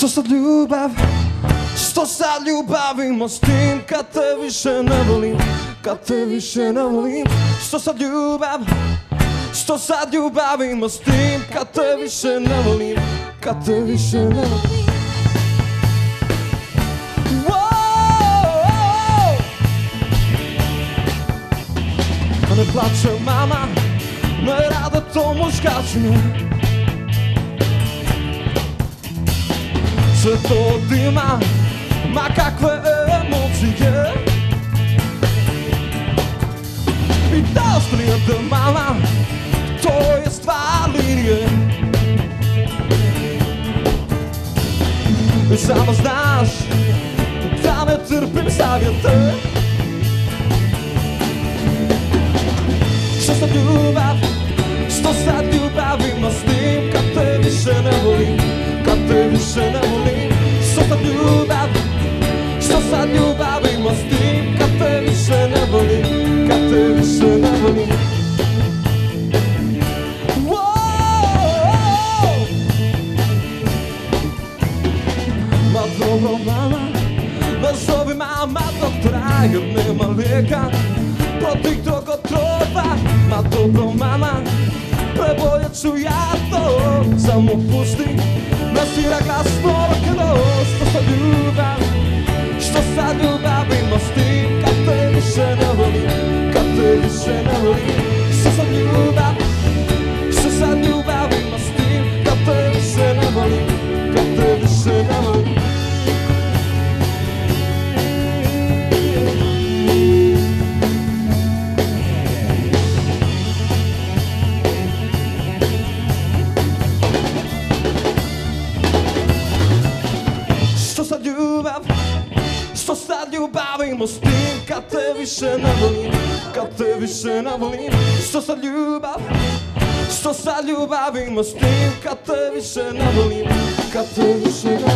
Što sad ljubavimo s tim kad te više ne volim, kad te više ne volim. Što sad ljubavimo s tim kad te više ne volim, kad te više ne volim. Ne plače mama, ne rade to muškaci. Sve to od ima, ma kakve emocije. I da ostanete mama, to je stvar linije. I samo znaš da ne trpim savjete. Što sad ljubavimo s tim kad te više ne volim, kad te više ne volim. Što sad ljubavimo s tim kad te više ne volim, kad te više ne volim. Ma dobro mama, nazovi mama doktora jer nema lijeka protiv drogotrova. Ma dobro mama, preboljet ću ja to, samo pusti da svira glasno rock'n'roll. Što sad ljubavimo s tim kad te više ne volim, kad te više ne volim. Što sad ljubavimo s tim kad te više ne volim, kad te više ne volim. Što sad ljubavimo s tim kad te više ne volim, kad te više ne volim. Što sad ljubavimo s tim kad te više ne volim, kad te više ne volim.